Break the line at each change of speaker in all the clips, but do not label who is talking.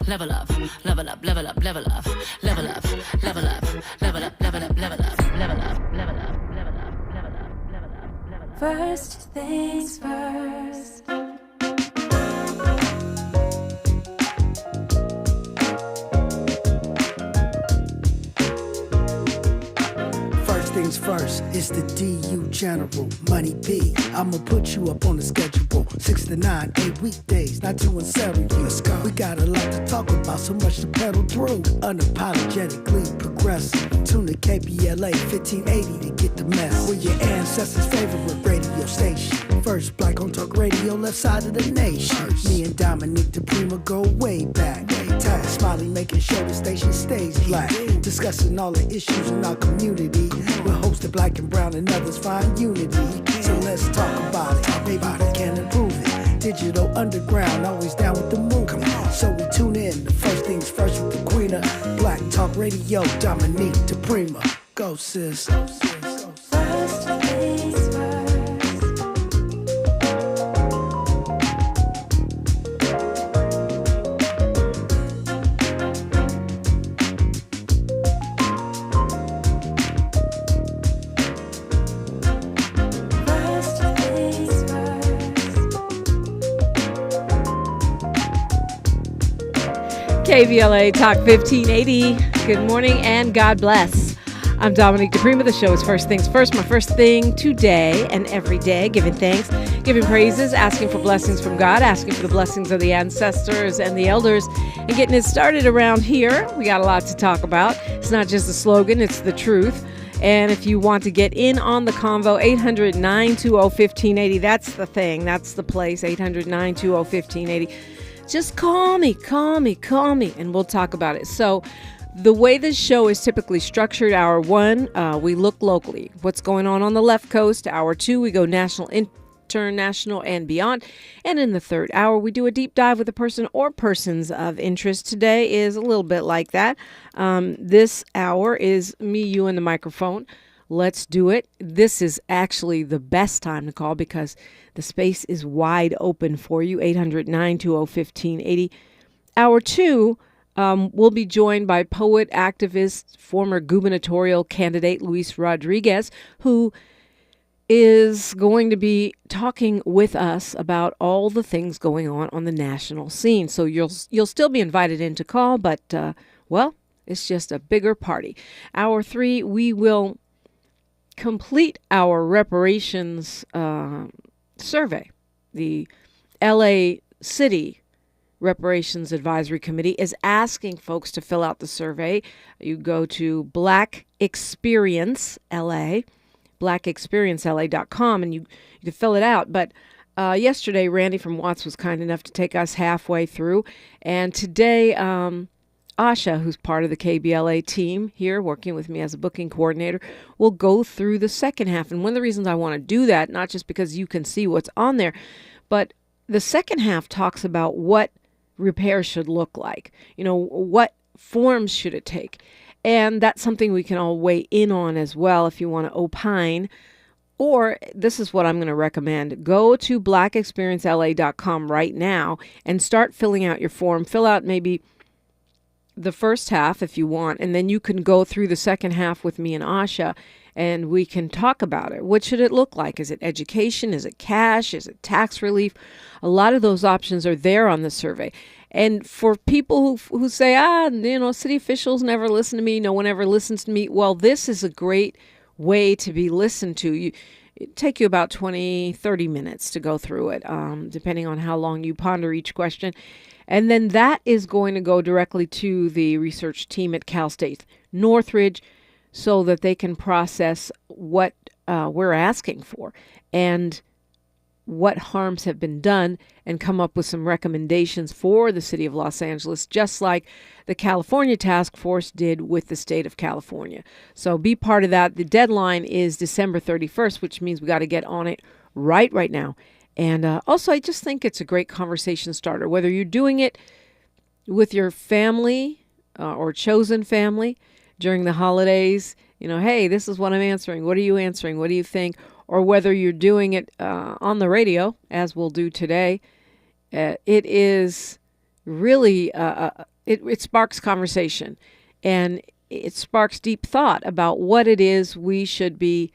level up, level up, level up, level up, level up, level up, level up, level up, level up, level up, level up, level up, level up, level up, level up. First things first.
Things first, it's the DU General, Money B. I'ma put you up on the schedule, 6 to 9, 8 weekdays, not too unserious. Let's go. We got a lot to talk about, so much to pedal through. Unapologetically progressive. Tune to KBLA 1580 to get the mess. We're your ancestors' favorite radio station. First black on talk radio, left side of the nation. First. Me and Dominique DiPrima go way back. Tag Smiley making sure the station stays black. Discussing all the issues in our community. We're hosted black and brown and others find unity. So let's talk about it. Maybe we can improve it. Digital underground, always down with the move. So we tune in. The first things first with the queen of Black Talk Radio, Dominique DiPrima. Go sis. First things first.
KBLA Talk 1580. Good morning and God bless. I'm Dominique DiPrima. The show is First Things First. My first thing today and every day, giving thanks, giving praises, asking for blessings from God, asking for the blessings of the ancestors and the elders, and getting it started around here. We got a lot to talk about. It's not just a slogan, it's the truth. And if you want to get in on the convo, 800-920-1580. That's the thing. That's the place, 800-920-1580. Just call me, and we'll talk about it. So the way this show is typically structured, hour one, we look locally. What's going on the left coast? Hour two, we go national, international, and beyond. And in the third hour, we do a deep dive with a person or persons of interest. Today is a little bit like that. This hour is me, you, and the microphone. Let's do it. This is actually the best time to call because the space is wide open for you. 800-920-1580. Hour two, we'll be joined by poet, activist, former gubernatorial candidate Luis Rodriguez, who is going to be talking with us about all the things going on the national scene. So you'll still be invited in to call, but, well, it's just a bigger party. Hour three, we will complete our reparations survey. The LA City Reparations Advisory Committee is asking folks to fill out the survey. You go to Black Experience LA, blackexperiencela.com, and you can fill it out. But yesterday, Randy from Watts was kind enough to take us halfway through. And today, Asha, who's part of the KBLA team here, working with me as a booking coordinator, will go through the second half. And one of the reasons I want to do that, not just because you can see what's on there, but the second half talks about what repair should look like. You know, what forms should it take? And that's something we can all weigh in on as well if you want to opine. Or this is what I'm going to recommend. Go to blackexperiencela.com right now and start filling out your form. Fill out maybe the first half if you want, and then you can go through the second half with me and Asha, and we can talk about it. What should it look like? Is it education? Is it cash? Is it tax relief? A lot of those options are there on the survey. And for people who say, city officials never listen to me, no one ever listens to me, well, this is a great way to be listened to. It take you about 20, 30 minutes to go through it, depending on how long you ponder each question. And then that is going to go directly to the research team at Cal State Northridge so that they can process what we're asking for and what harms have been done and come up with some recommendations for the city of Los Angeles, just like the California Task Force did with the state of California. So be part of that. The deadline is December 31st, which means we got to get on it right now. And also, I just think it's a great conversation starter, whether you're doing it with your family or chosen family during the holidays. You know, hey, this is what I'm answering. What are you answering? What do you think? Or whether you're doing it on the radio, as we'll do today. It is really, it sparks conversation, and it sparks deep thought about what it is we should be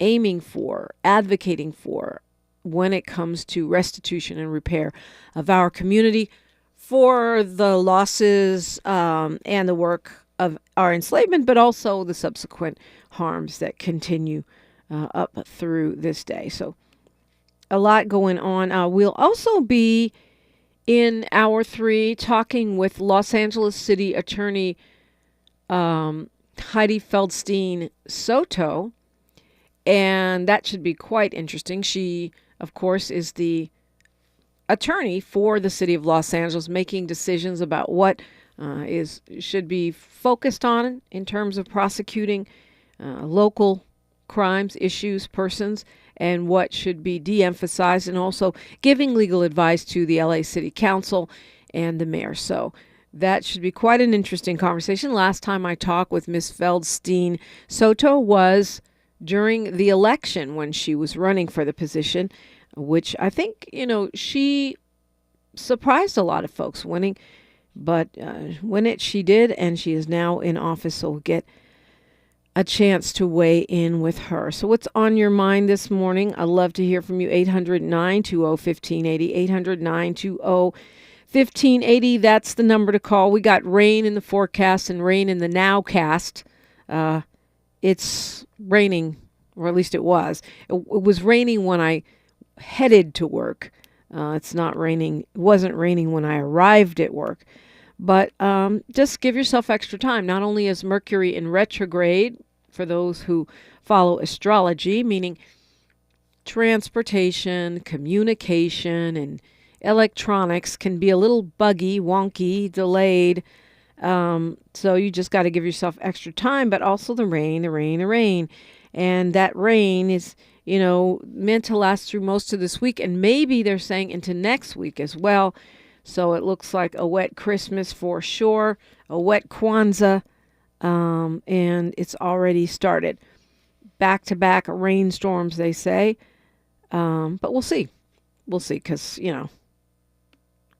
aiming for, advocating for when it comes to restitution and repair of our community for the losses and the work of our enslavement, but also the subsequent harms that continue up through this day. So a lot going on. We'll also be in hour 3 talking with Los Angeles City Attorney Heidi Feldstein Soto, and that should be quite interesting. She, of course, is the attorney for the city of Los Angeles, making decisions about what should be focused on in terms of prosecuting local crimes, issues, persons, and what should be de-emphasized, and also giving legal advice to the LA City Council and the mayor. So that should be quite an interesting conversation. Last time I talked with Ms. Feldstein Soto was during the election when she was running for the position, which I think, she surprised a lot of folks winning, but she did, and she is now in office, so we'll get a chance to weigh in with her. So what's on your mind this morning? I'd love to hear from you. 800-920-1580, 800-920-1580. That's the number to call. We got rain in the forecast and rain in the nowcast. It's raining, or at least it was. It was raining when I headed to work. It's not raining. It wasn't raining when I arrived at work. But just give yourself extra time. Not only is Mercury in retrograde, for those who follow astrology, meaning transportation, communication, and electronics can be a little buggy, wonky, delayed. So you just got to give yourself extra time, but also the rain. And that rain is, meant to last through most of this week, and maybe they're saying into next week as well. So it looks like a wet Christmas for sure, a wet Kwanzaa, and it's already started. Back-to-back rainstorms, they say. But we'll see. We'll see, because,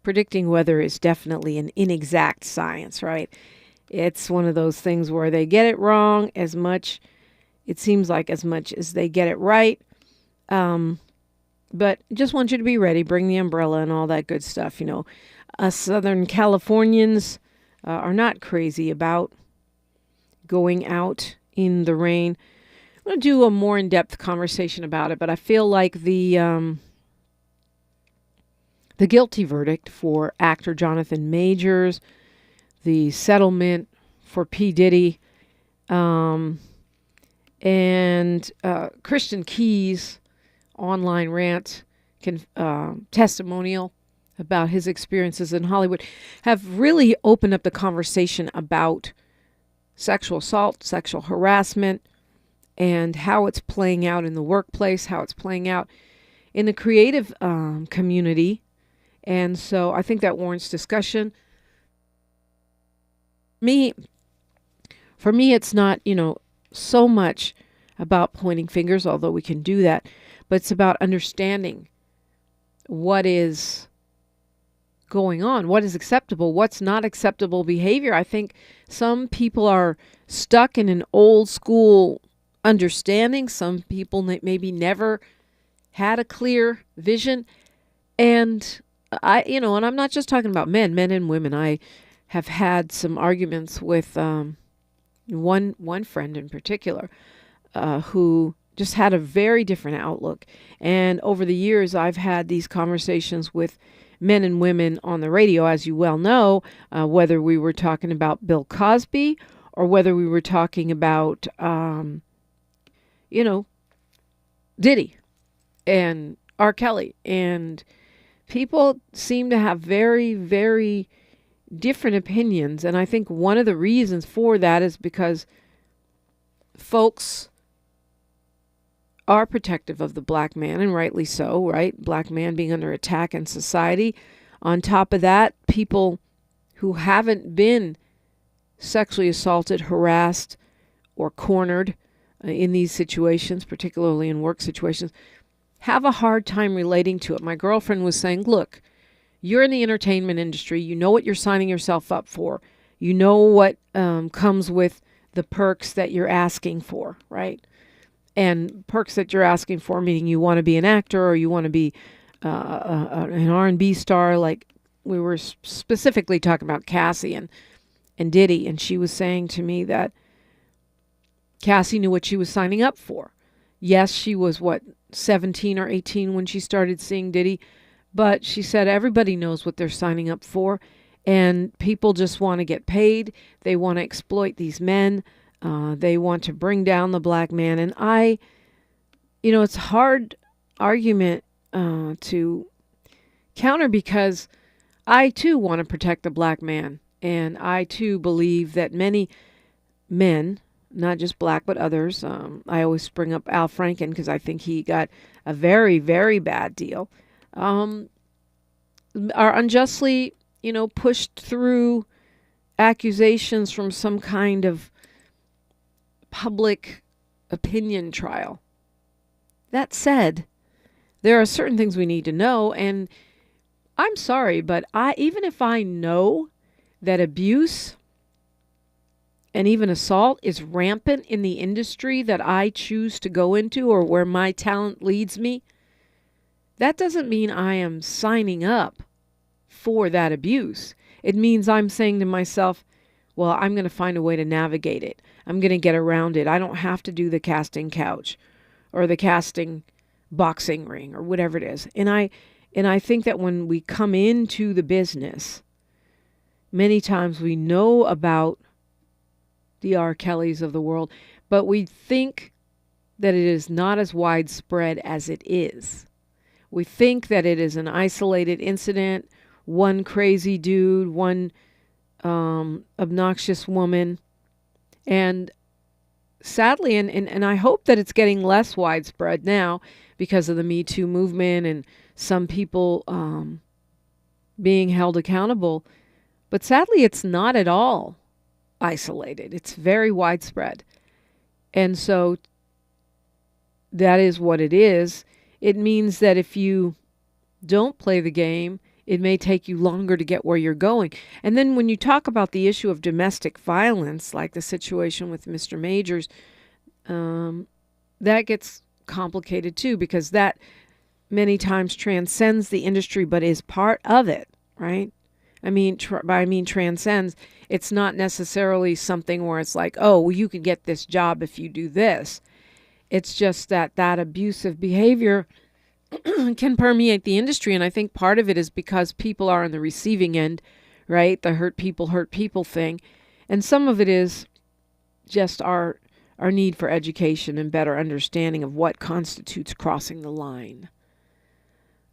predicting weather is definitely an inexact science, right? It's one of those things where they get it wrong as much as they get it right. But just want you to be ready. Bring the umbrella and all that good stuff. Us Southern Californians are not crazy about going out in the rain. I'm going to do a more in-depth conversation about it, but I feel like the guilty verdict for actor Jonathan Majors, the settlement for P. Diddy, and Christian Key's online rant, testimonial about his experiences in Hollywood have really opened up the conversation about sexual assault, sexual harassment, and how it's playing out in the workplace, how it's playing out in the creative community. And so I think that warrants discussion. For me, it's not, so much about pointing fingers, although we can do that, but it's about understanding what is going on, what is acceptable, what's not acceptable behavior. I think some people are stuck in an old school understanding. Some people maybe never had a clear vision. And and I'm not just talking about men and women. I have had some arguments with one friend in particular who just had a very different outlook. And over the years, I've had these conversations with men and women on the radio, as you well know, whether we were talking about Bill Cosby or whether we were talking about, Diddy and R. Kelly. And people seem to have very, very different opinions. And I think one of the reasons for that is because folks are protective of the black man, and rightly so, right? Black man being under attack in society. On top of that, people who haven't been sexually assaulted, harassed, or cornered in these situations, particularly in work situations, have a hard time relating to it. My girlfriend was saying, look, You're in the entertainment industry. You know what you're signing yourself up for. You know what comes with the perks that you're asking for, right? And perks that you're asking for, meaning you want to be an actor or you want to be an R&B star. Like we were specifically talking about Cassie and Diddy, and she was saying to me that Cassie knew what she was signing up for. Yes, she was 17 or 18 when she started seeing Diddy, but she said everybody knows what they're signing up for, and people just want to get paid. They want to exploit these men. They want to bring down the black man. And it's a hard argument to counter, because I too want to protect the black man. And I too believe that many men, not just black, but others, I always bring up Al Franken because I think he got a very, very bad deal, are unjustly, pushed through accusations from some kind of public opinion trial. That said, there are certain things we need to know, and I'm sorry, but even if I know that abuse and even assault is rampant in the industry that I choose to go into or where my talent leads me, that doesn't mean I am signing up for that abuse. It means I'm saying to myself, well, I'm going to find a way to navigate it. I'm going to get around it. I don't have to do the casting couch or the casting boxing ring or whatever it is. And I think that when we come into the business, many times we know about the R. Kellys of the world, but we think that it is not as widespread as it is. We think that it is an isolated incident, one crazy dude, one obnoxious woman. And sadly, and I hope that it's getting less widespread now because of the Me Too movement and some people being held accountable. But sadly, it's not at all isolated. It's very widespread. And so that is what it is. It means that if you don't play the game, it may take you longer to get where you're going. And then when you talk about the issue of domestic violence, like the situation with Mr. Majors, that gets complicated too, because that many times transcends the industry but is part of it, right? I mean transcends. It's not necessarily something where it's like, oh, well, you can get this job if you do this. It's just that abusive behavior can permeate the industry. And I think part of it is because people are on the receiving end, right? The hurt people thing. And some of it is just our need for education and better understanding of what constitutes crossing the line.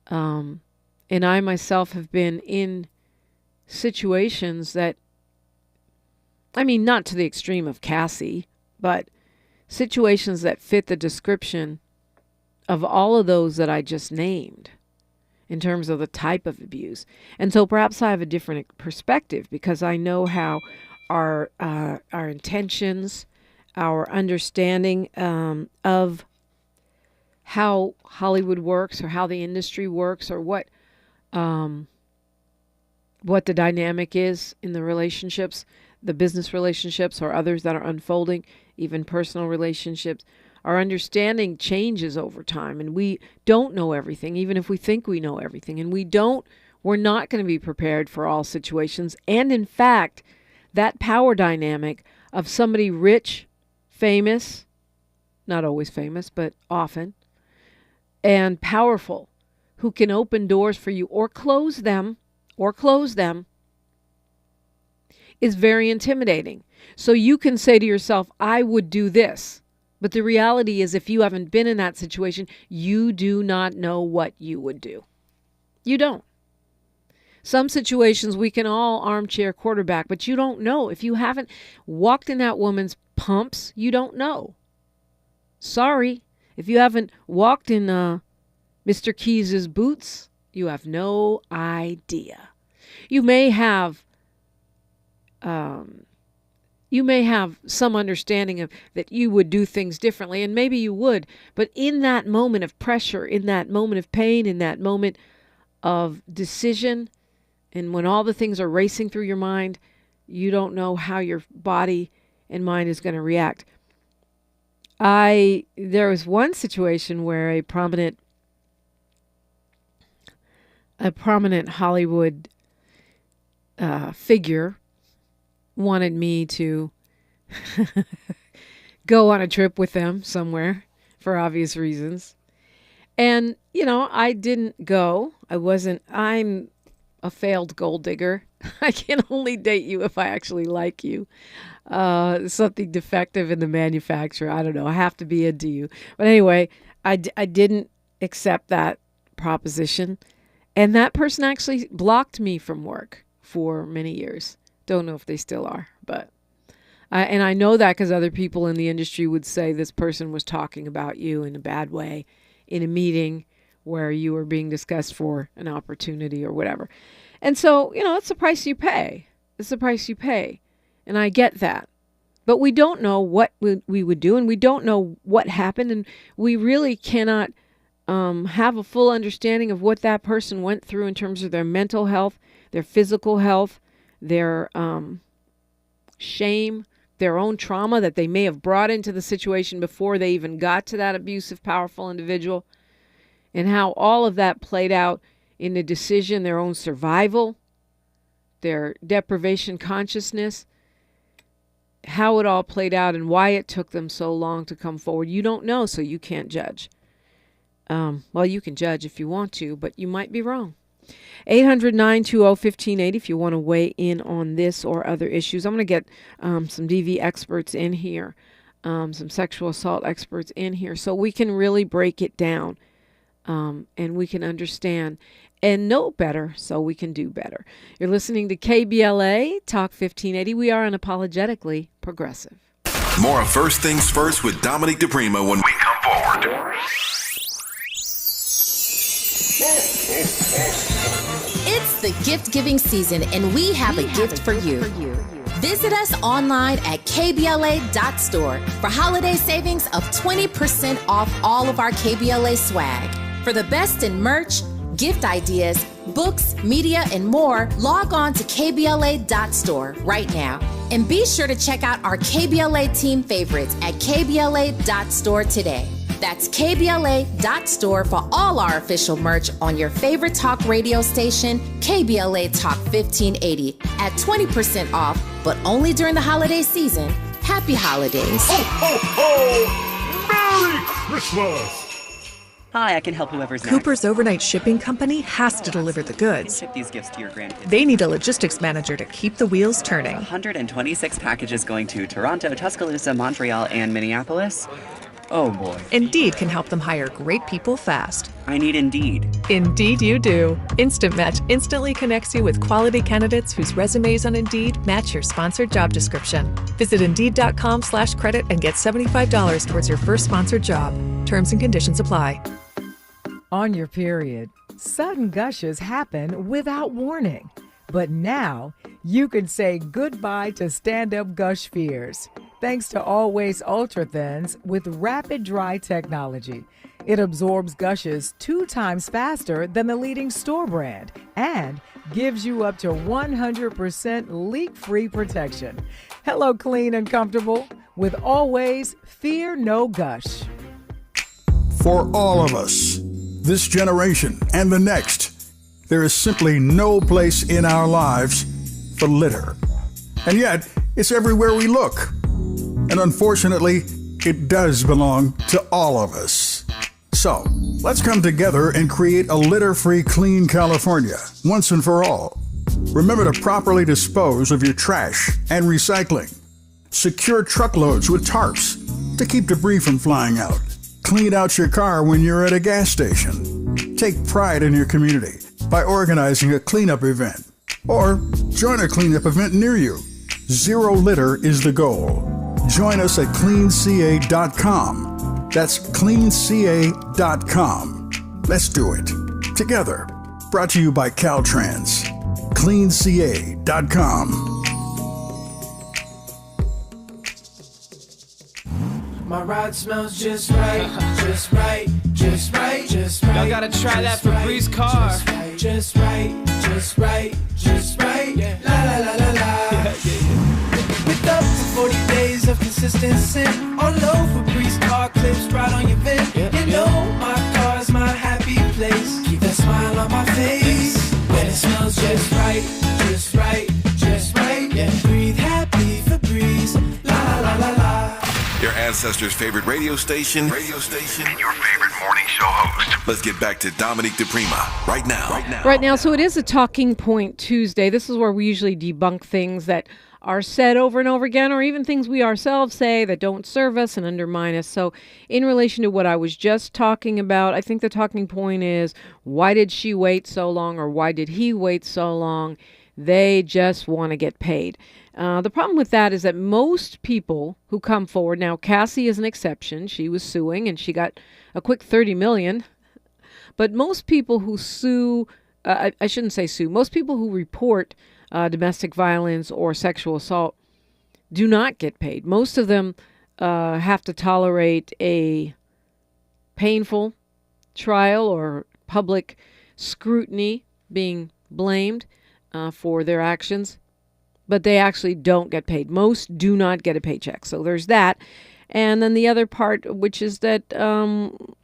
And I myself have been in situations that, not to the extreme of Cassie, but situations that fit the description of all of those that I just named in terms of the type of abuse. And so perhaps I have a different perspective because I know how our intentions, our understanding of how Hollywood works or how the industry works or what the dynamic is in the relationships, the business relationships or others that are unfolding, even personal relationships. Our understanding changes over time, and we don't know everything, even if we think we know everything. And we're not going to be prepared for all situations. And in fact, that power dynamic of somebody rich, famous, not always famous, but often, and powerful, who can open doors for you or close them, is very intimidating. So you can say to yourself, I would do this. But the reality is, if you haven't been in that situation, you do not know what you would do. You don't. Some situations we can all armchair quarterback, but you don't know. If you haven't walked in that woman's pumps, you don't know. Sorry. If you haven't walked in Mr. Keys's boots, you have no idea. You may have some understanding of that you would do things differently, and maybe you would, but in that moment of pressure, in that moment of pain, in that moment of decision, And when all the things are racing through your mind, you don't know how your body and mind is going to react. There was one situation where a prominent Hollywood figure wanted me to go on a trip with them somewhere for obvious reasons. And, I didn't go. I'm a failed gold digger. I can only date you if I actually like you. Something defective in the manufacturer. I don't know. I have to be into you. But anyway, I didn't accept that proposition. And that person actually blocked me from work for many years. Don't know if they still are, but and I know that because other people in the industry would say this person was talking about you in a bad way in a meeting where you were being discussed for an opportunity or whatever. And so, it's the price you pay. It's the price you pay. And I get that. But we don't know what we would do, and we don't know what happened, and we really cannot have a full understanding of what that person went through in terms of their mental health, their physical health, their shame, their own trauma that they may have brought into the situation before they even got to that abusive, powerful individual, and how all of that played out in the decision, their own survival, their deprivation consciousness, how it all played out and why it took them so long to come forward. You don't know, so you can't judge. Well, you can judge if you want to, but you might be wrong. 800-920-1580 if you want to weigh in on this or other issues. I'm going to get some DV experts in here, some sexual assault experts in here, so we can really break it down and we can understand and know better so we can do better. You're listening to KBLA Talk 1580. We are unapologetically progressive.
More of First Things First with Dominique DiPrima when we come forward.
It's the gift-giving season, and we have a gift for you. Visit us online at KBLA.store for holiday savings of 20% off all of our KBLA swag. For the best in merch, gift ideas, books, media, and more, log on to KBLA.store right now. And be sure to check out our KBLA team favorites at KBLA.store today. That's KBLA.store for all our official merch on your favorite talk radio station, KBLA Talk 1580, at 20% off, but only during the holiday season. Happy holidays.
Ho, ho, ho! Merry Christmas!
Hi, I can help whoever's next.
Cooper's Overnight Shipping Company has to deliver the goods.
Ship these gifts to your grandkids.
They need a logistics manager to keep the wheels turning.
126 packages going to Toronto, Tuscaloosa, Montreal, and Minneapolis. Oh boy.
Indeed can help them hire great people fast.
I need Indeed.
Indeed you do. Instant Match instantly connects you with quality candidates whose resumes on Indeed match your sponsored job description. Visit Indeed.com/credit and get $75 towards your first sponsored job. Terms and conditions apply.
On your period, sudden gushes happen without warning. But now, you can say goodbye to stand-up gush fears. Thanks to Always Ultra Thins with rapid dry technology. It absorbs gushes 2 times faster than the leading store brand and gives you up to 100% leak-free protection. Hello, clean and comfortable with Always Fear No Gush.
For all of us, this generation and the next, there is simply no place in our lives for litter. And yet, it's everywhere we look. And unfortunately, it does belong to all of us. So, let's come together and create a litter-free, clean California, once and for all. Remember to properly dispose of your trash and recycling. Secure truckloads with tarps to keep debris from flying out. Clean out your car when you're at a gas station. Take pride in your community by organizing a cleanup event. Or join a cleanup event near you. Zero litter is the goal. Join us at cleanca.com. That's cleanca.com. Let's do it together. Brought to you by Caltrans. cleanca.com.
My ride smells just right, just right, just right, just right.
Y'all gotta try that Febreze car.
just right, just right, just right. La la la la la. With up to 40 days of consistency. All over Breeze car clips right on your vent. You know my car's my happy place. Keep that smile on my face. When it smells just right, just right, just right. Breathe happy for Breeze. La la la la.
Your ancestors' favorite radio station, and your favorite morning show host. Let's get back to Dominique DiPrima right now.
Right now, so it is a Talking Point Tuesday. This is where we usually debunk things that are said over and over again, or even things we ourselves say that don't serve us and undermine us. So in relation to what I was just talking about, I think the talking point is, why did she wait so long, or why did he wait so long? They just want to get paid. The problem with that is that most people who come forward, now Cassie is an exception. She was suing and she got a quick $30 million. But most people who sue, I shouldn't say sue, most people who report domestic violence or sexual assault do not get paid. Most of them have to tolerate a painful trial or public scrutiny, being blamed for their actions, but they actually don't get paid. Most do not get a paycheck. So there's that. And then the other part, which is that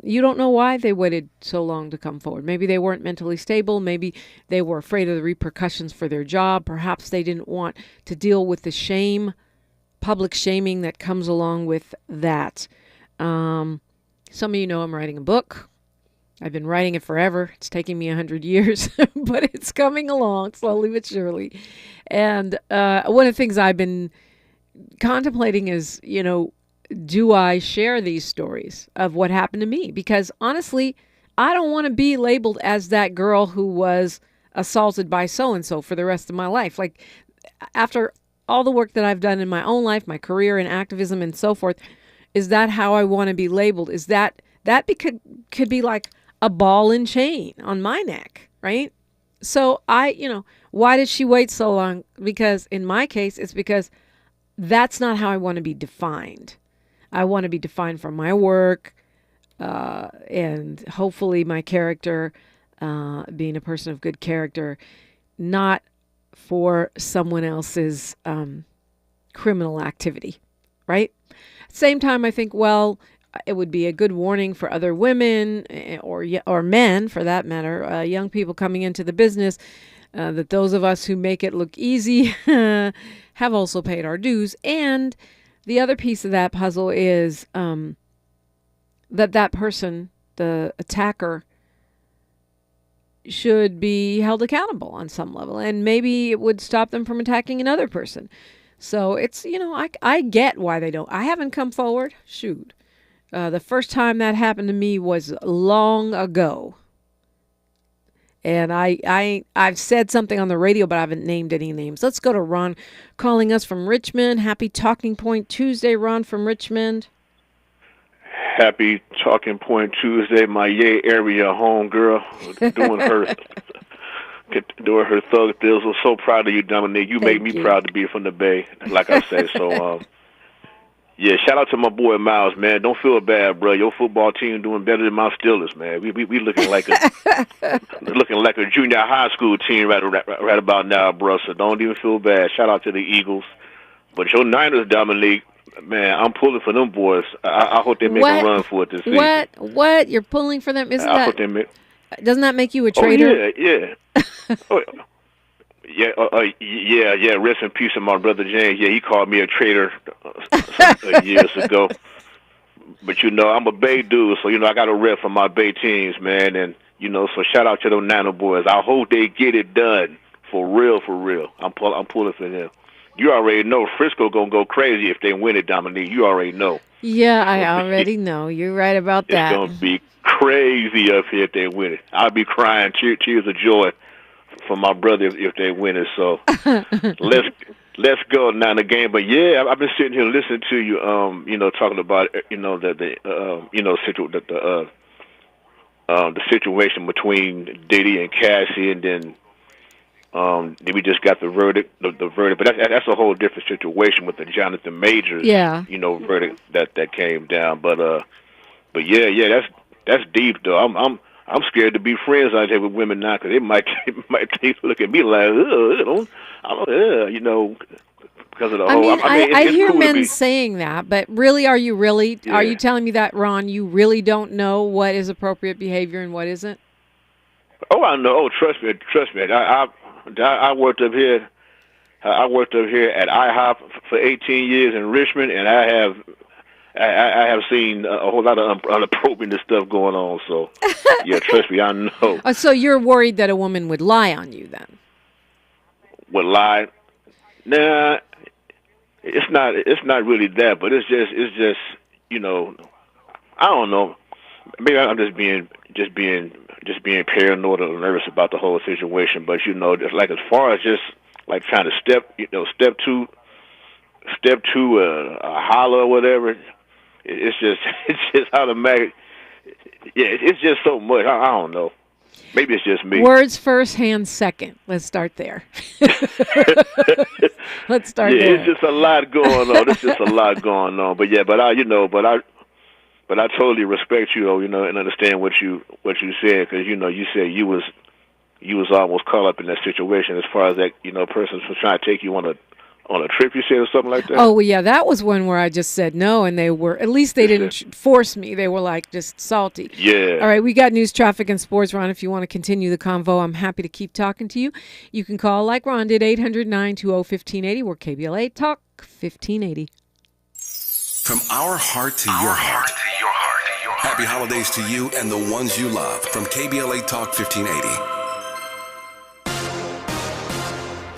you don't know why they waited so long to come forward. Maybe they weren't mentally stable. Maybe they were afraid of the repercussions for their job. Perhaps they didn't want to deal with the shame, public shaming that comes along with that. Some of you know I'm writing a book. I've been writing it forever. It's taking me 100 years, but it's coming along slowly but surely. And one of the things I've been contemplating is, do I share these stories of what happened to me? Because honestly, I don't want to be labeled as that girl who was assaulted by so-and-so for the rest of my life. Like, after all the work that I've done in my own life, my career in activism and so forth, is that how I want to be labeled? Is that could be like a ball and chain on my neck, right? So why did she wait so long? Because in my case, it's because that's not how I want to be defined. I want to be defined from my work and hopefully my character, being a person of good character, not for someone else's criminal activity, right? Same time, I think, it would be a good warning for other women or men, for that matter, young people coming into the business, that those of us who make it look easy have also paid our dues. And the other piece of that puzzle is that person, the attacker, should be held accountable on some level. And maybe it would stop them from attacking another person. So it's, I get why they don't. I haven't come forward. Shoot. The first time that happened to me was long ago. And I've said something on the radio, but I haven't named any names. Let's go to Ron calling us from Richmond. Happy Talking Point Tuesday, Ron from Richmond.
Happy Talking Point Tuesday, my Yay area homegirl, doing her thug deals. I'm so proud of you, Dominique. You make me proud to be from the Bay, like I say. So, yeah, shout out to my boy Miles, man. Don't feel bad, bro. Your football team doing better than my Steelers, man. We looking like a junior high school team right about now, bro. So don't even feel bad. Shout out to the Eagles, but your Niners, Dominique, man, I'm pulling for them boys. I hope they make a run for it this season.
What? You're pulling for them? Isn't
that?
Doesn't that make you a traitor?
Oh, yeah. Yeah. Rest in peace to my brother James. Yeah, he called me a traitor years ago. But I'm a Bay dude, so I got a rep for my Bay teams, man. And so shout out to them Niner boys. I hope they get it done for real. I'm pulling for them. You already know Frisco gonna go crazy if they win it, Dominique. You already know.
Yeah, I already know. You're right about that.
It's gonna be crazy up here if they win it. I'll be crying tears of joy for my brother if they win it. So let's go now in the game. But yeah, I've been sitting here listening to you, talking about the situation between Diddy and Cassie, and then we just got the verdict. The verdict, but that's a whole different situation with the Jonathan Majors, verdict that came down. But yeah, that's deep though. I'm scared to be friends out there with women now because they might look at me like, you know, because of the whole.
I
it's
hear
cool
men saying that, but really, are you telling me that, Ron? You really don't know what is appropriate behavior and what isn't?
Oh, I know. Oh, trust me. I worked up here. I worked up here at IHOP for 18 years in Richmond, and I have seen a whole lot of inappropriate stuff going on. So, yeah, trust me, I know.
So you're worried that a woman would lie on you then?
Would lie? Nah, it's not really that, but it's just you know, I don't know. Maybe I'm just being paranoid or nervous about the whole situation. But you know, just like as far as just like trying to step to a holler or whatever, it's just automatic. Yeah, it's just so much. I don't know. Maybe it's just me.
Words first, hands second. Let's start there. Let's start there.
It's just a lot going on. It's just a lot going on. But yeah, but I totally respect you, and understand what you said, because you said you was almost caught up in that situation as far as that person was trying to take you on a trip, you said, or something like that.
Oh well, yeah, that was one where I just said no, and at least they didn't force me. They were like just salty.
Yeah.
All right, we got news, traffic, and sports, Ron. If you want to continue the convo, I'm happy to keep talking to you. You can call like Ron did, 800-920-1580. We're KBLA Talk 1580.
From our heart to your heart. Happy holidays to you and the ones you love from KBLA Talk 1580.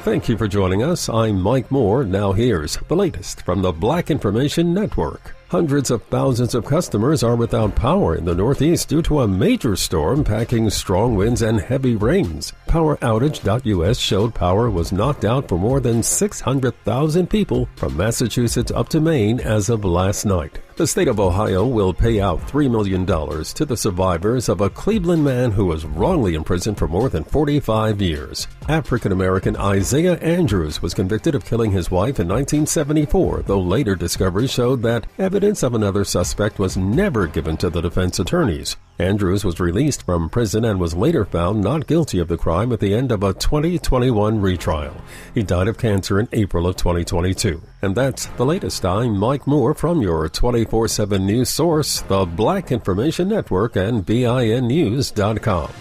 Thank you for joining us. I'm Mike Moore. Now here's the latest from the Black Information Network. Hundreds of thousands of customers are without power in the Northeast due to a major storm packing strong winds and heavy rains. PowerOutage.us showed power was knocked out for more than 600,000 people from Massachusetts up to Maine as of last night. The state of Ohio will pay out $3 million to the survivors of a Cleveland man who was wrongly imprisoned for more than 45 years. African-American Isaiah Andrews was convicted of killing his wife in 1974, though later discoveries showed that evidence of another suspect was never given to the defense attorneys. Andrews was released from prison and was later found not guilty of the crime at the end of a 2021 retrial. He died of cancer in April of 2022. And that's the latest. I'm Mike Moore from your 24/7 news source, the Black Information Network, and BINnews.com.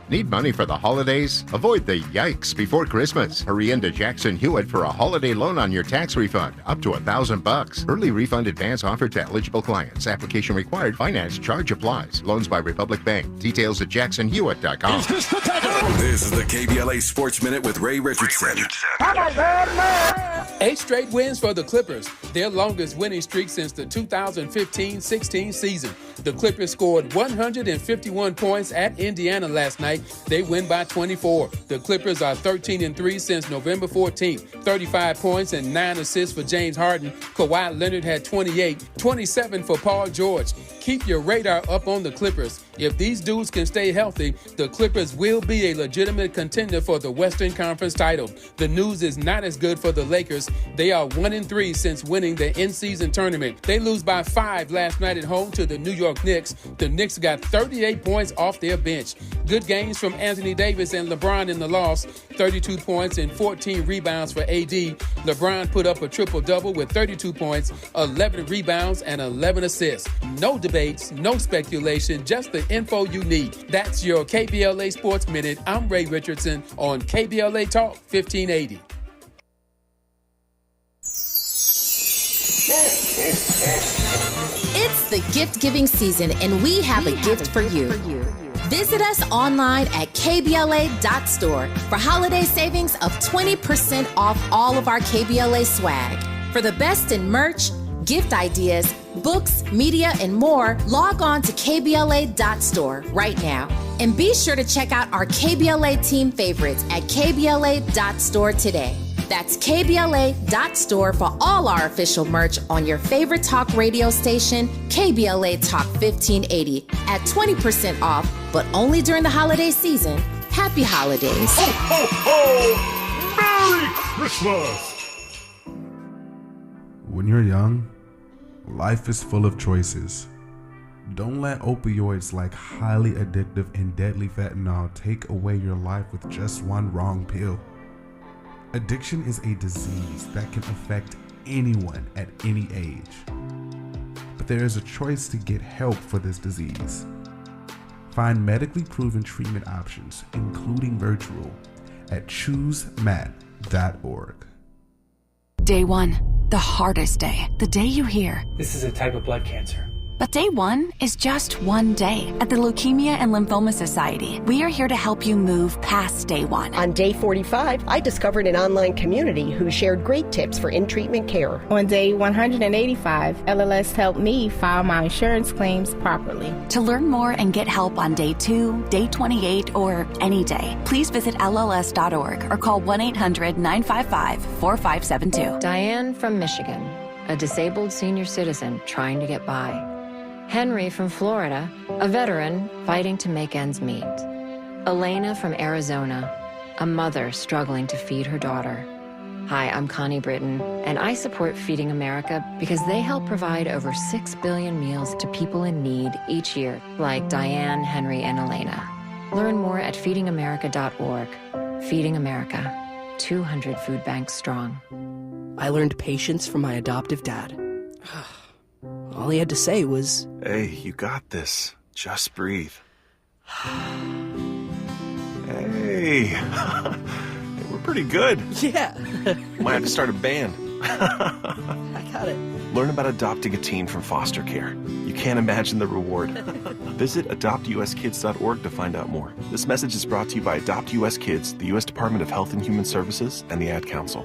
Need money for the holidays? Avoid the yikes before Christmas. Hurry into Jackson Hewitt for a holiday loan on your tax refund, up to $1,000. Early refund advance offered to eligible clients. Application required. Finance charge applies. Loans by Republic Bank. Details at jacksonhewitt.com.
This is the KBLA Sports Minute with Ray Richardson.
8 straight wins for the Clippers, their longest winning streak since the 2015-16 season. The Clippers scored 151 points at Indiana last night. They win by 24. The Clippers are 13-3 since November 14th. 35 points and 9 assists for James Harden. Kawhi Leonard had 28, 27 for Paul George. Keep your radar up on the Clippers. If these dudes can stay healthy, the Clippers will be a legitimate contender for the Western Conference title. The news is not as good for the Lakers. They are 1-3 since winning the in-season tournament. They lose by 5 last night at home to the New York Knicks. The Knicks got 38 points off their bench. Good games from Anthony Davis and LeBron in the loss. 32 points and 14 rebounds for AD. LeBron put up a triple-double with 32 points, 11 rebounds, and 11 assists. No debates, no speculation, just the info you need. That's your KBLA Sports Minute. I'm Ray Richardson on KBLA Talk 1580.
It's the gift-giving season, and we have a gift for you. Visit us online at KBLA.store for holiday savings of 20% off all of our KBLA swag. For the best in merch, gift ideas, books, media, and more, log on to KBLA.store right now. And be sure to check out our KBLA team favorites at KBLA.store today. That's KBLA.store for all our official merch on your favorite talk radio station, KBLA Talk 1580, at 20% off, but only during the holiday season. Happy holidays.
Ho, ho, ho! Merry Christmas!
When you're young, life is full of choices. Don't let opioids like highly addictive and deadly fentanyl take away your life with just one wrong pill. Addiction is a disease that can affect anyone at any age. But there is a choice to get help for this disease. Find medically proven treatment options, including virtual, at choosemat.org.
Day 1, the hardest day, the day you hear,
"This is a type of blood cancer."
But day 1 is just one day. At the Leukemia and Lymphoma Society, we are here to help you move past day 1.
On day 45, I discovered an online community who shared great tips for in-treatment care.
On day 185, LLS helped me file my insurance claims properly.
To learn more and get help on day 2, day 28, or any day, please visit LLS.org or call 1-800-955-4572.
Diane from Michigan, a disabled senior citizen trying to get by. Henry from Florida, a veteran fighting to make ends meet. Elena from Arizona, a mother struggling to feed her daughter. Hi, I'm Connie Britton, and I support Feeding America because they help provide over 6 billion meals to people in need each year, like Diane, Henry, and Elena. Learn more at feedingamerica.org. Feeding America, 200 food banks strong.
I learned patience from my adoptive dad. All he had to say was,
"Hey, you got this. Just breathe." Hey, we're pretty good.
Yeah.
Might have to start a band.
I got it.
Learn about adopting a teen from foster care. You can't imagine the reward. Visit adoptuskids.org to find out more. This message is brought to you by Adopt US Kids, the U.S. Department of Health and Human Services, and the Ad Council.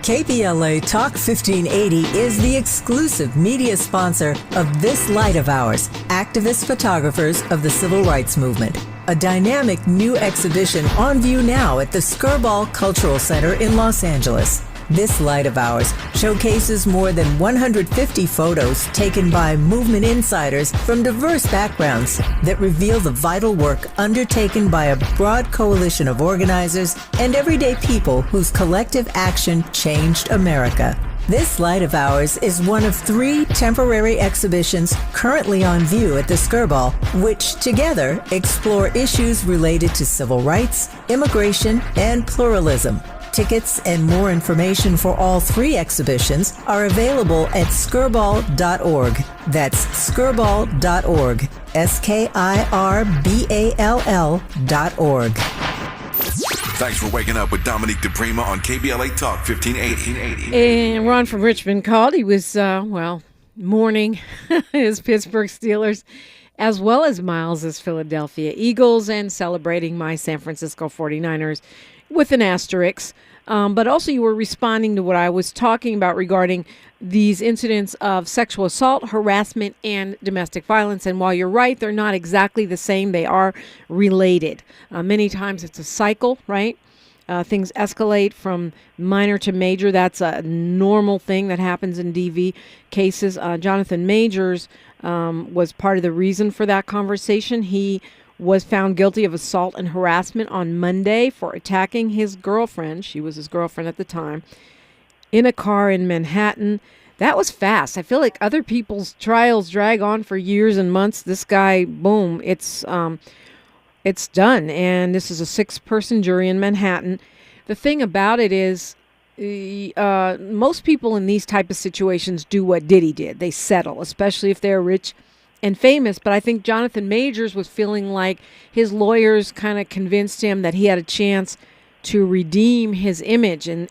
KBLA Talk 1580 is the exclusive media sponsor of this light of ours, activist photographers of the Civil Rights Movement. A dynamic new exhibition on view now at the Skirball Cultural Center in Los Angeles. This light of ours showcases more than 150 photos taken by movement insiders from diverse backgrounds that reveal the vital work undertaken by a broad coalition of organizers and everyday people whose collective action changed America. This light of ours is one of 3 temporary exhibitions currently on view at the Skirball, which together explore issues related to civil rights, immigration, and pluralism. Tickets and more information for all 3 exhibitions are available at skirball.org. That's skirball.org. SKIRBALL.org.
Thanks for waking up with Dominique DiPrima on KBLA Talk 1580.
And Ron from Richmond called. He was, mourning his Pittsburgh Steelers, as well as Miles' Philadelphia Eagles, and celebrating my San Francisco 49ers with an asterisk. But also you were responding to what I was talking about regarding these incidents of sexual assault, harassment, and domestic violence. And while you're right, they're not exactly the same. They are related. Many times it's a cycle, right? Things escalate from minor to major. That's a normal thing that happens in DV cases. Jonathan Majors was part of the reason for that conversation. He was found guilty of assault and harassment on Monday for attacking his girlfriend. She was his girlfriend at the time, in a car in Manhattan. That was fast. I feel like other people's trials drag on for years and months. This guy, boom, it's done. And this is a 6-person jury in Manhattan. The thing about it is, most people in these type of situations do what Diddy did. They settle, especially if they're rich and famous. But I think Jonathan Majors was feeling like his lawyers kind of convinced him that he had a chance to redeem his image and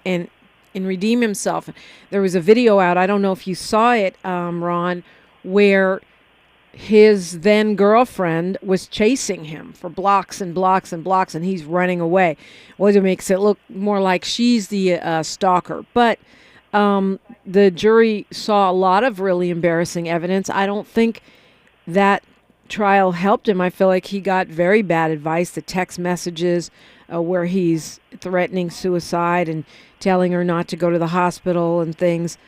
redeem himself. There was a video out, I don't know if you saw it, Ron, where his then girlfriend was chasing him for blocks and blocks and blocks, and he's running away. Well, it makes it look more like she's the stalker. But the jury saw a lot of really embarrassing evidence. I don't think that trial helped him. I feel like he got very bad advice. The text messages where he's threatening suicide and telling her not to go to the hospital and things.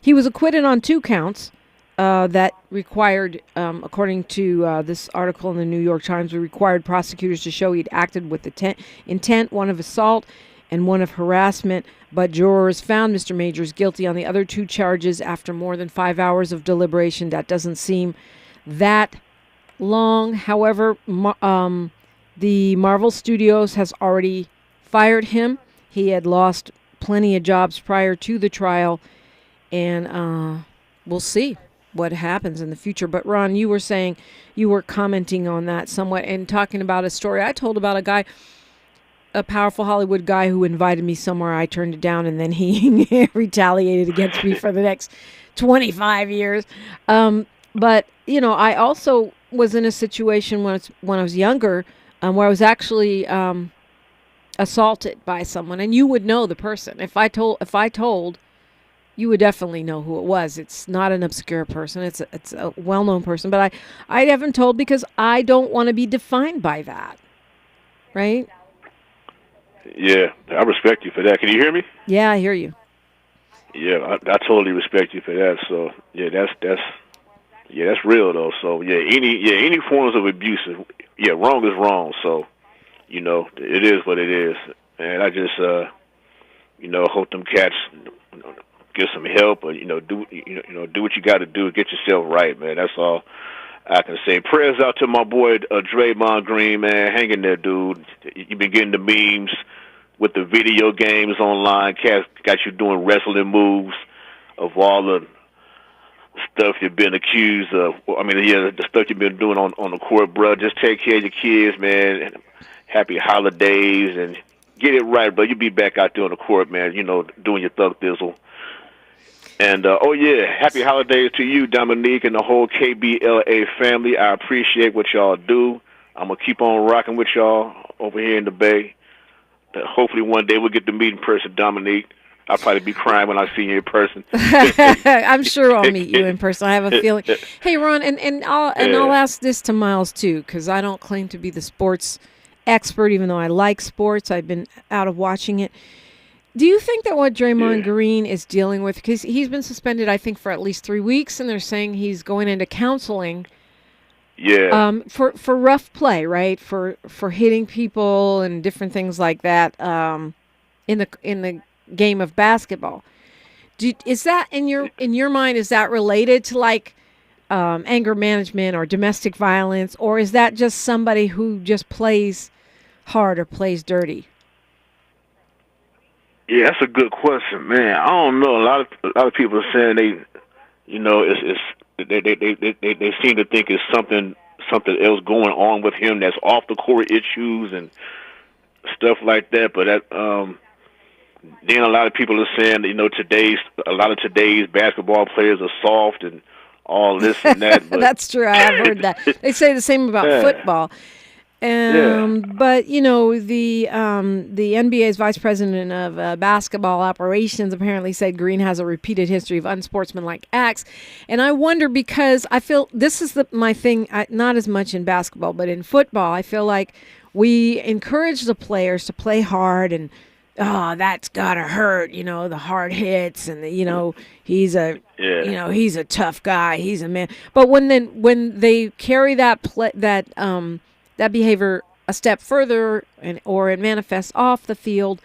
He was acquitted on 2 counts that required, according to this article in the New York Times, required prosecutors to show he'd acted with intent, one of assault and one of harassment, but jurors found Mr. Majors guilty on the other 2 charges after more than 5 hours of deliberation. That doesn't seem that long. However, the Marvel Studios has already fired him. He had lost plenty of jobs prior to the trial, and we'll see what happens in the future. But Ron, you were saying, you were commenting on that somewhat and talking about a story I told about a guy, a powerful Hollywood guy who invited me somewhere. I turned it down, and then he retaliated against me for the next 25 years. But, you know, I also was in a situation when I was younger where I was actually assaulted by someone, and you would know the person. If I told, you would definitely know who it was. It's not an obscure person. It's a well-known person, but I haven't told because I don't want to be defined by that. Right?
Yeah, I respect you for that. Can you hear me?
Yeah, I hear you.
Yeah, I totally respect you for that. So yeah, that's real though. So any forms of abuse, wrong is wrong. So you know, it is what it is, and I just hope them cats get some help, or do what you got to do to get yourself right, man. That's all I can say. Prayers out to my boy Draymond Green, man. Hang in there, dude. You've been getting the memes with the video games online. Cats got you doing wrestling moves of all the stuff you've been accused of. I mean, the stuff you've been doing on the court, bro. Just take care of your kids, man. And happy holidays, and get it right, bro. You'll be back out there on the court, man, doing your thug thizzle. And, happy holidays to you, Dominique, and the whole KBLA family. I appreciate what y'all do. I'm going to keep on rocking with y'all over here in the Bay. Hopefully one day we'll get to meet in person, Dominique. I'll probably be crying when I see you in person.
I'm sure I'll meet you in person. I have a feeling. Hey, Ron, and I'll ask this to Miles, too, because I don't claim to be the sports expert, even though I like sports. I've been out of watching it. Do you think that what Draymond Green is dealing with, because he's been suspended, I think, for at least 3 weeks, and they're saying he's going into counseling for rough play, right? For hitting people and different things like that in the game of basketball. Is that in your mind? Is that related to like anger management or domestic violence, or is that just somebody who just plays hard or plays dirty?
Yeah, that's a good question, man. I don't know. A lot of people are saying they seem to think it's something else going on with him that's off the court issues and stuff like that. But then a lot of people are saying a lot of today's basketball players are soft and all this and that. But
that's true. I have heard that. They say the same about football. But the NBA's vice president of basketball operations apparently said Green has a repeated history of unsportsmanlike acts, and I wonder, because I feel this is my thing. Not as much in basketball, but in football, I feel like we encourage the players to play hard, and that's gotta hurt, the hard hits, and he's a tough guy, he's a man. But when they carry that behavior a step further, or it manifests off the field,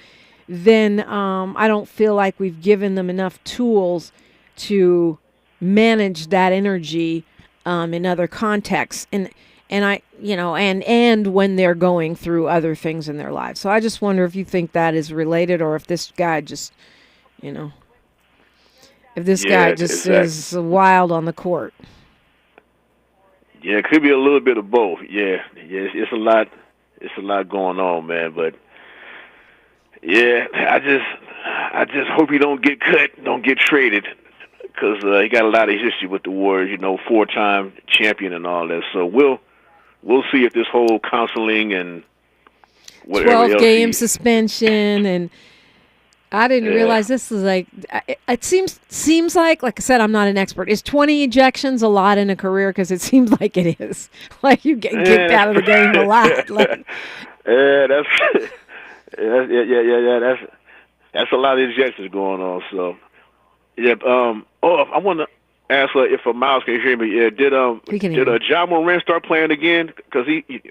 then I don't feel like we've given them enough tools to manage that energy in other contexts, and when they're going through other things in their lives. So I just wonder if you think that is related, or if this guy just, if this guy just is wild on the court.
Yeah, it could be a little bit of both. Yeah, it's a lot. It's a lot going on, man. But yeah, I just hope he don't get cut, don't get traded, because he got a lot of history with the Warriors. 4-time champion and all that. So we'll see if this whole counseling and whatever
12-game suspension, and I didn't realize this is like, it seems like I said, I'm not an expert. Is 20 ejections a lot in a career? Because it seems like it is. Like you get kicked out of the game a lot.
That's a lot of ejections going on. So I want to ask if Miles can hear me. Yeah, did Ja Morant start playing again? Because he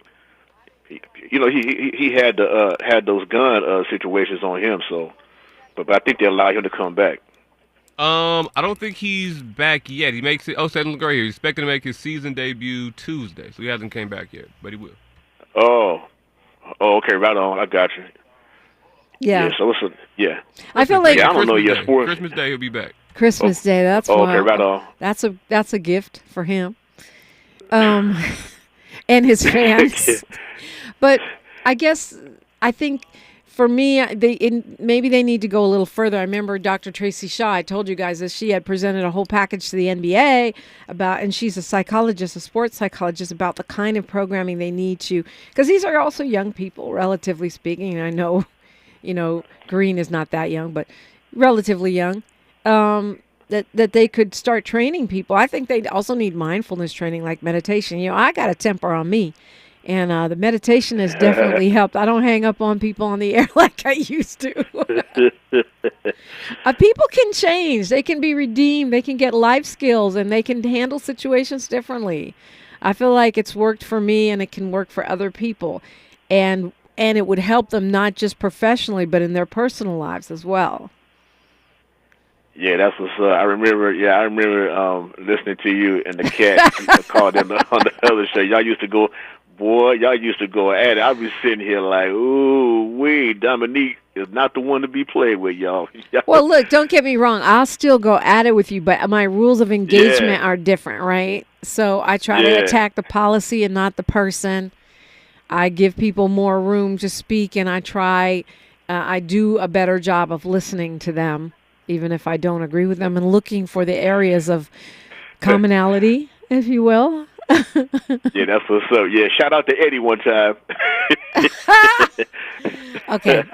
he had those gun situations on him. So, but I think they allowed him to come back.
I don't think he's back yet. He makes it. Oh, Seth McGrady here. He's expecting to make his season debut Tuesday, so he hasn't came back yet, but he will.
Oh, okay, right on. I got you.
Yeah.
So
I feel like
I don't know your sports.
Christmas Day he'll be back.
Christmas Day. That's
okay, right on.
That's a gift for him, and his fans. But I think for me, maybe they need to go a little further. I remember Dr. Tracy Shaw. I told you guys that she had presented a whole package to the NBA and she's a psychologist, a sports psychologist, about the kind of programming they need to, because these are also young people, relatively speaking. And I know, Green is not that young, but relatively young. That they could start training people. I think they also need mindfulness training, like meditation. I got a temper on me. And the meditation has definitely helped. I don't hang up on people on the air like I used to. People can change. They can be redeemed. They can get life skills, and they can handle situations differently. I feel like it's worked for me, and it can work for other people. And it would help them not just professionally, but in their personal lives as well.
Yeah, that's what's up. I remember listening to you and the cat called in on the other show. Y'all used to go at it. I'd be sitting here like, ooh, Dominique is not the one to be played with, y'all.
Well, look, don't get me wrong. I'll still go at it with you, but my rules of engagement are different, right? So I try to attack the policy and not the person. I give people more room to speak, and I do a better job of listening to them, even if I don't agree with them, and looking for the areas of commonality, if you will.
Yeah, that's what's up. Yeah, shout out to Eddie one time.
Okay,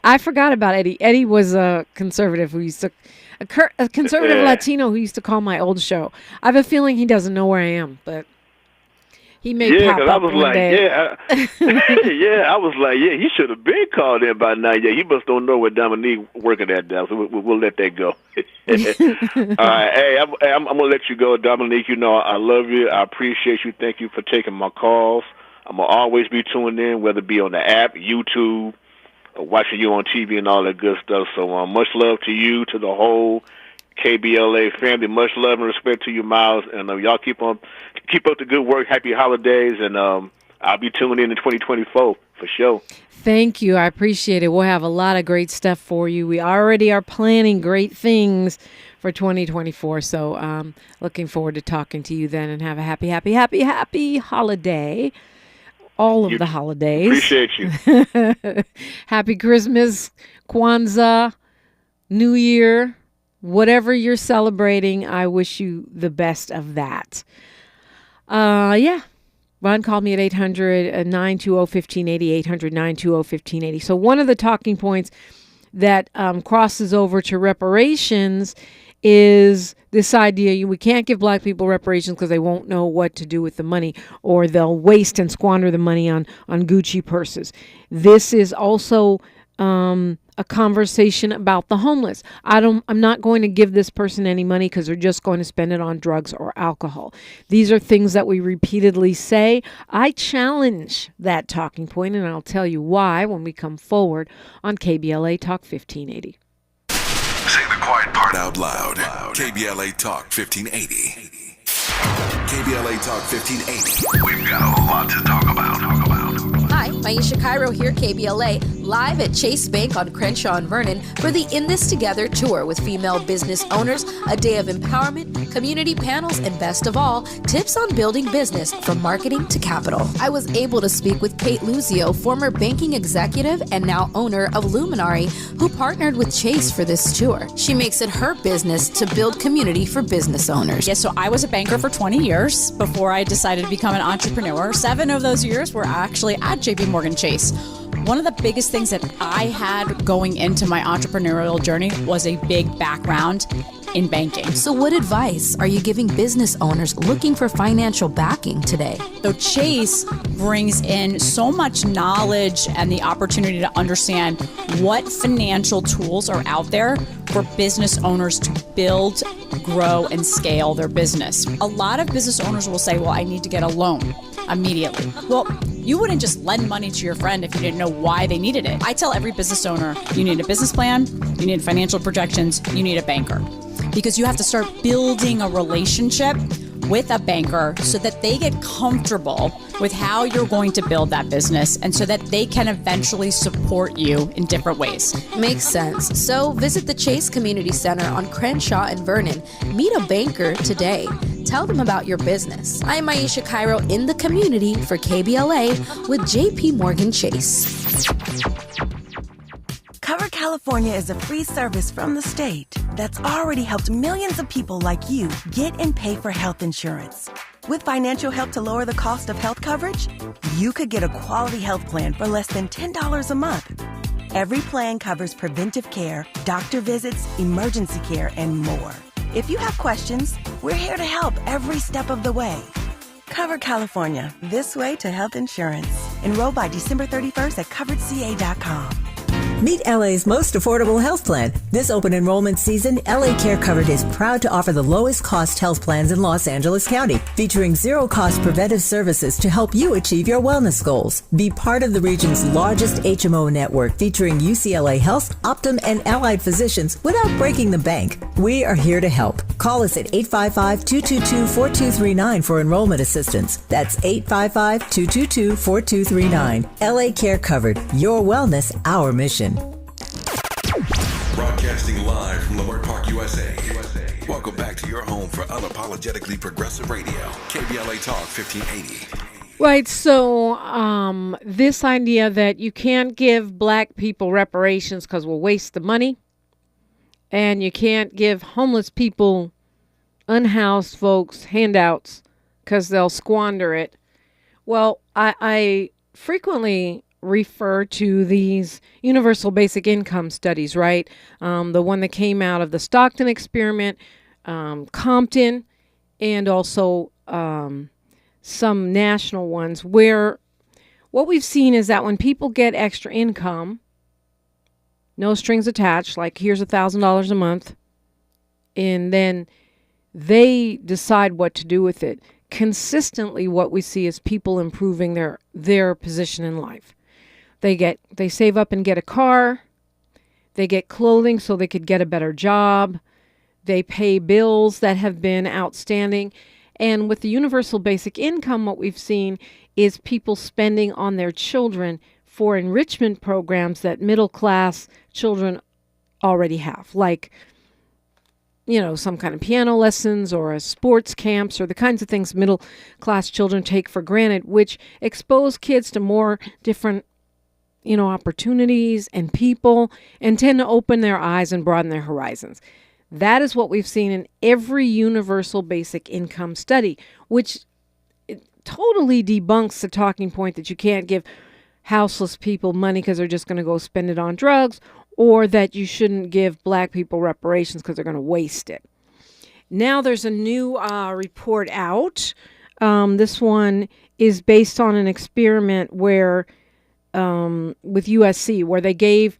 I forgot about Eddie. Eddie was a conservative who used to, a conservative Latino who used to call my old show. I have a feeling he doesn't know where I am, but he may pop up one day.
I was like, he should have been called in by now. Yeah, he must don't know where Dominique working at now, so we'll let that go. All right, hey, I'm gonna let you go, Dominique. I love you. I appreciate you. Thank you for taking my calls. I'm gonna always be tuned in, whether it be on the app, YouTube, or watching you on TV and all that good stuff. So much love to you, to the whole KBLA family. Much love and respect to you, Miles, and y'all keep up the good work. Happy holidays, and I'll be tuning in 2024 for sure.
Thank you. I appreciate it. We'll have a lot of great stuff for you. We already are planning great things for 2024. So looking forward to talking to you then, and have a happy, happy, happy, happy holiday. All of the holidays.
Appreciate you.
Happy Christmas, Kwanzaa, New Year. Whatever you're celebrating, I wish you the best of that. Ron called me at 800-920-1580, 800-920-1580. So one of the talking points that crosses over to reparations is this idea we can't give black people reparations because they won't know what to do with the money, or they'll waste and squander the money on Gucci purses. This is also a conversation about the homeless. I'm not going to give this person any money because they're just going to spend it on drugs or alcohol. These are things that we repeatedly say. I challenge that talking point, and I'll tell you why when we come forward on KBLA Talk 1580.
Say the quiet part out loud. KBLA Talk 1580. KBLA Talk 1580. We've got a lot to talk about.
Hi, Maisha Cairo here, KBLA, live at Chase Bank on Crenshaw and Vernon for the In This Together tour with female business owners, a day of empowerment, community panels, and best of all, tips on building business from marketing to capital. I was able to speak with Kate Luzio, former banking executive and now owner of Luminary, who partnered with Chase for this tour. She makes it her business to build community for business owners.
Yes, so I was a banker for 20 years before I decided to become an entrepreneur. 7 of those years were actually at JP Morgan Chase. One of the biggest things that I had going into my entrepreneurial journey was a big background in banking.
So what advice are you giving business owners looking for financial backing today?
So Chase brings in so much knowledge and the opportunity to understand what financial tools are out there for business owners to build, grow, and scale their business. A lot of business owners will say, well, I need to get a loan immediately. Well, You wouldn't just lend money to your friend if you didn't know why they needed it. I tell every business owner, you need a business plan, you need financial projections, you need a banker. Because you have to start building a relationship with a banker so that they get comfortable with how you're going to build that business and so that they can eventually support you in different ways.
Makes sense. So visit the Chase Community Center on Crenshaw and Vernon. Meet a banker today. Tell them about your business. I'm Aisha Cairo in the community for KBLA with JP Morgan Chase.
Cover California is a free service from the state that's already helped millions of people like you get and pay for health insurance. With financial help to lower the cost of health coverage, you could get a quality health plan for less than $10 a month. Every plan covers preventive care, doctor visits, emergency care, and more. If you have questions, we're here to help every step of the way. Cover California, this way to health insurance. Enroll by December 31st at coveredca.com.
Meet LA's most affordable health plan. This open enrollment season, LA Care Covered is proud to offer the lowest cost health plans in Los Angeles County, featuring zero-cost preventive services to help you achieve your wellness goals. Be part of the region's largest HMO network, featuring UCLA Health, Optum, and allied physicians without breaking the bank. We are here to help. Call us at 855-222-4239 for enrollment assistance. That's 855-222-4239. LA Care Covered. Your wellness, our mission.
Broadcasting live from Leimert Park, USA. Welcome back to your home for unapologetically progressive radio. KBLA Talk 1580.
Right, so this idea that you can't give black people reparations because we'll waste the money, and you can't give homeless people, unhoused folks, handouts because they'll squander it. Well, I frequently refer to these universal basic income studies, right? The one that came out of the Stockton experiment, Compton, and also some national ones, where what we've seen is that when people get extra income, no strings attached, like here's $1,000 a month, and then they decide what to do with it. Consistently, what we see is people improving their position in life. They save up and get a car. They get clothing so they could get a better job. They pay bills that have been outstanding. And with the universal basic income, what we've seen is people spending on their children for enrichment programs that middle class children already have, like, some kind of piano lessons or a sports camps or the kinds of things middle class children take for granted, which expose kids to more different opportunities and people, and tend to open their eyes and broaden their horizons. That is what we've seen in every universal basic income study, which totally debunks the talking point that you can't give houseless people money because they're just going to go spend it on drugs, or that you shouldn't give black people reparations because they're going to waste it. Now there's a new report out. This one is based on an experiment where with USC, where they gave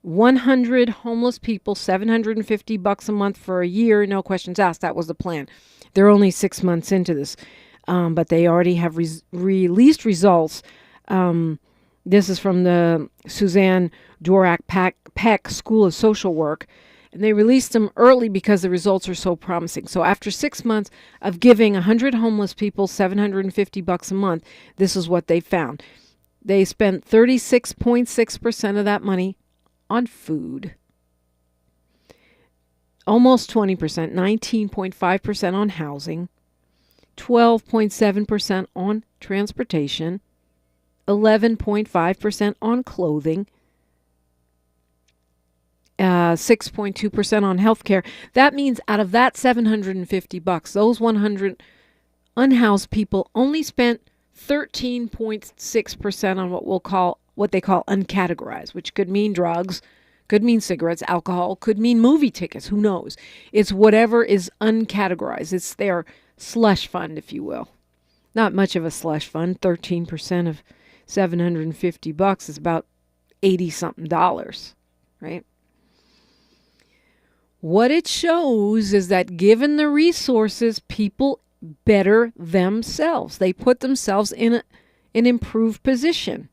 100 homeless people $750 a month for a year, no questions asked. That was the plan. They're only 6 months into this, but they already have released results. This is from the Suzanne Dworak Peck School of Social Work, and they released them early because the results are so promising. So after 6 months of giving 100 homeless people $750 a month, this is what they found. They spent 36.6% of that money on food, almost 20%, 19.5% on housing, 12.7% on transportation, 11.5% on clothing, 6.2% on healthcare. That means out of that $750, those 100 unhoused people only spent 13.6% on what they call uncategorized, which could mean drugs, could mean cigarettes, alcohol, could mean movie tickets, who knows. It's whatever is uncategorized. It's their slush fund, if you will. Not much of a slush fund. 13% of $750 is about $80-something, right? What it shows is that given the resources, people better themselves. They put themselves in an improved position?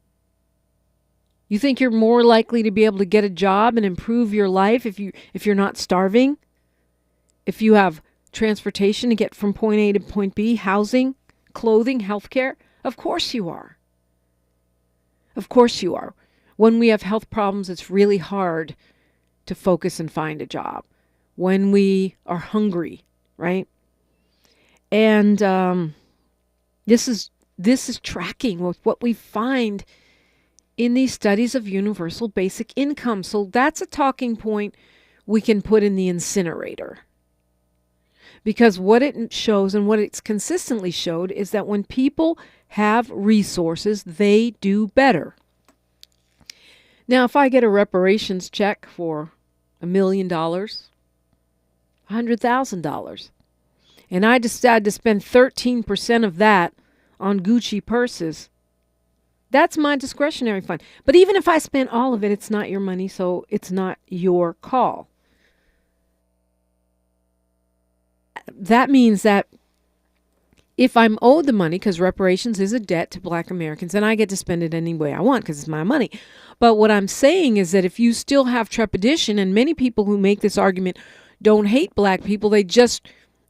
You think you're more likely to be able to get a job and improve your life if you're not starving? If you have transportation to get from point A to point B, housing, clothing, healthcare? Of course you are. Of course you are. When we have health problems, it's really hard to focus and find a job. When we are hungry, right? And this is tracking with what we find in these studies of universal basic income. So that's a talking point we can put in the incinerator. Because what it shows and what it's consistently showed is that when people have resources, they do better. Now, if I get a reparations check for $1 million, $100,000, and I decide to spend 13% of that on Gucci purses, that's my discretionary fund. But even if I spent all of it, it's not your money, so it's not your call. That means that if I'm owed the money, because reparations is a debt to Black Americans, and I get to spend it any way I want because it's my money. But what I'm saying is that if you still have trepidation, and many people who make this argument don't hate Black people, they just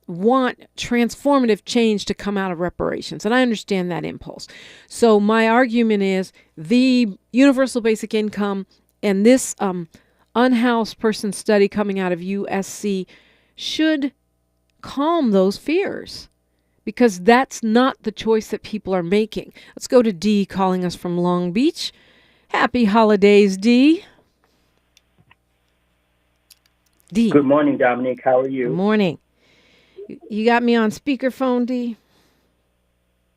want transformative change to come out of reparations. And I understand that impulse. So my argument is the universal basic income and this unhoused person study coming out of USC should calm those fears, because that's not the choice that people are making. Let's go to Dee calling us from Long Beach. Happy holidays, Dee. Dee.
Good morning, Dominique. How are you?
Good morning. You got me on speakerphone, Dee?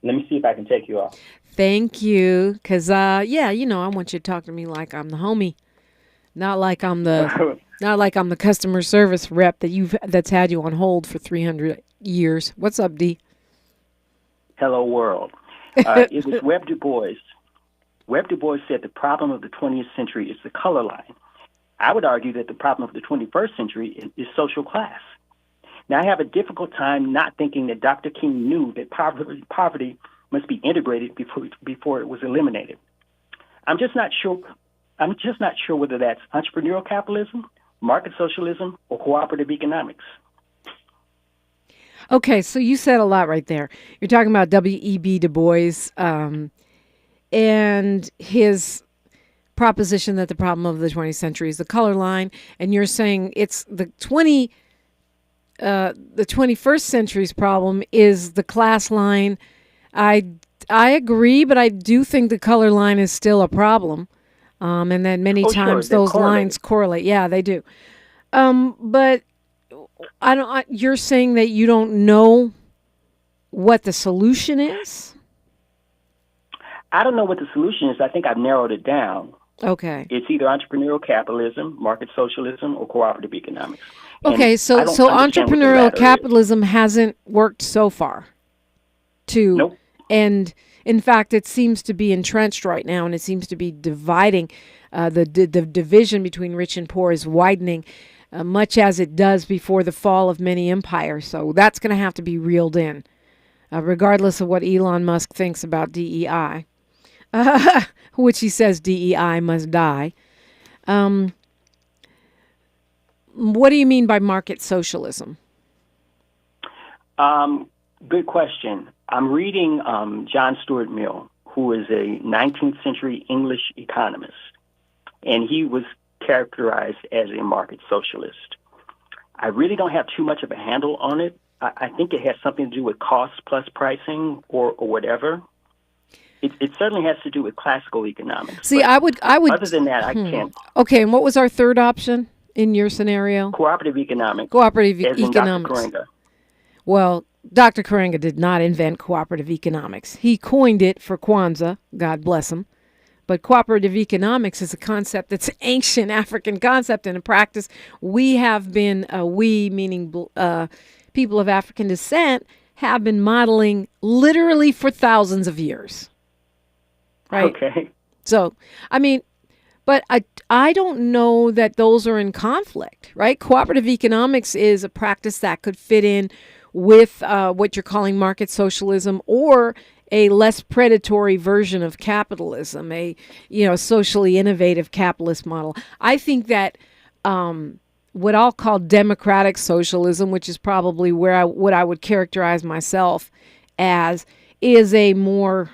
Let me see if I can take you off.
Thank you. Because, I want you to talk to me like I'm the homie. Not like I'm the customer service rep that's had you on hold for 300 years. What's up, Dee?
Hello, world. It was Webb Du Bois. Webb Du Bois said the problem of the 20th century is the color line. I would argue that the problem of the 21st century is social class. Now, I have a difficult time not thinking that Dr. King knew that poverty must be integrated before it was eliminated. I'm just not sure whether that's entrepreneurial capitalism, market socialism, or cooperative economics.
Okay, so you said a lot right there. You're talking about W.E.B. Du Bois and his proposition that the problem of the 20th century is the color line, and you're saying it's the 21st century's problem is the class line. I agree, but I do think the color line is still a problem, and that many times those lines correlate. Yeah, they do. But you're saying that you don't know what the solution is?
I don't know what the solution is. I think I've narrowed it down.
Okay.
It's either entrepreneurial capitalism, market socialism, or cooperative economics.
Okay, so entrepreneurial capitalism hasn't worked so far.
Nope.
And in fact, it seems to be entrenched right now, and it seems to be dividing. The division between rich and poor is widening, much as it does before the fall of many empires. So that's going to have to be reeled in, regardless of what Elon Musk thinks about DEI, which he says DEI must die. What do you mean by market socialism?
Good question. I'm reading John Stuart Mill, who is a 19th century English economist, and he was characterized as a market socialist. I really don't have too much of a handle on it. I think it has something to do with cost plus pricing or whatever. It certainly has to do with classical economics.
See, I would.
Other than that, I can't.
Okay, and what was our third option in your scenario?
Cooperative economics.
Cooperative
as in
economics.
Dr. Karenga.
Well, Dr. Karenga did not invent cooperative economics. He coined it for Kwanzaa, God bless him. But cooperative economics is a concept that's an ancient African concept and a practice we have been, we meaning people of African descent, have been modeling literally for thousands of years. Right?
Okay.
So, I mean, but I don't know that those are in conflict, right? Cooperative economics is a practice that could fit in with what you're calling market socialism, or a less predatory version of capitalism, a socially innovative capitalist model. I think that what I'll call democratic socialism, which is probably what I would characterize myself as, is a more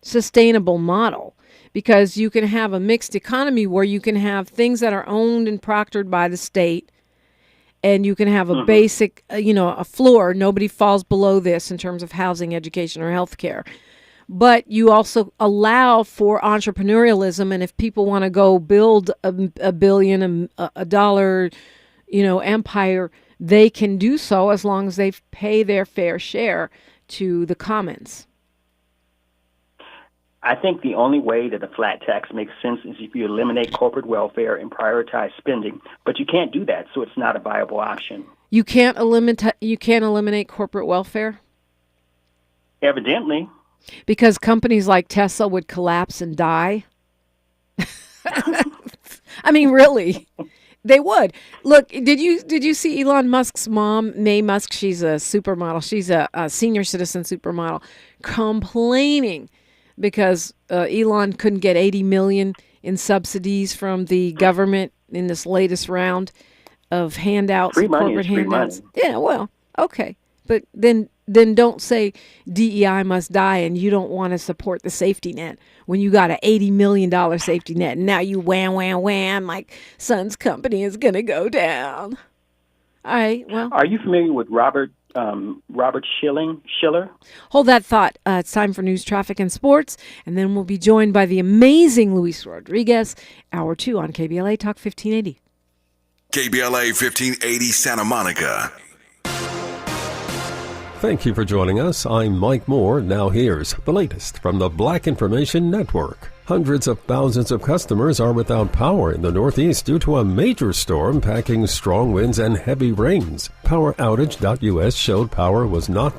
sustainable model, because you can have a mixed economy where you can have things that are owned and proctored by the state, and you can have a basic, a floor. Nobody falls below this in terms of housing, education, or health care. But you also allow for entrepreneurialism, and if people want to go build a billion, a dollar, empire, they can do so as long as they pay their fair share to the commons.
I think the only way that a flat tax makes sense is if you eliminate corporate welfare and prioritize spending. But you can't do that, so it's not a viable option.
You can't eliminate corporate welfare?
Evidently.
Because companies like Tesla would collapse and die? I mean, really. They would. Look, did you see Elon Musk's mom, Mae Musk? She's a supermodel. She's a senior citizen supermodel, complaining because Elon couldn't get $80 million in subsidies from the government in this latest round of handouts, corporate handouts. Yeah, well, okay. But then don't say DEI must die and you don't want to support the safety net when you got an $80 million safety net, and now you wham, like Sun's company is going to go down. All right, well.
Are you familiar with Robert Schiller?
Hold that thought. It's time for news, traffic, and sports, and then we'll be joined by the amazing Luis Rodriguez, Hour 2 on KBLA Talk 1580.
KBLA 1580 Santa Monica.
Thank you for joining us. I'm Mike Moore. Now here's the latest from the Black Information Network. Hundreds of thousands of customers are without power in the Northeast due to a major storm packing strong winds and heavy rains. PowerOutage.us showed power was not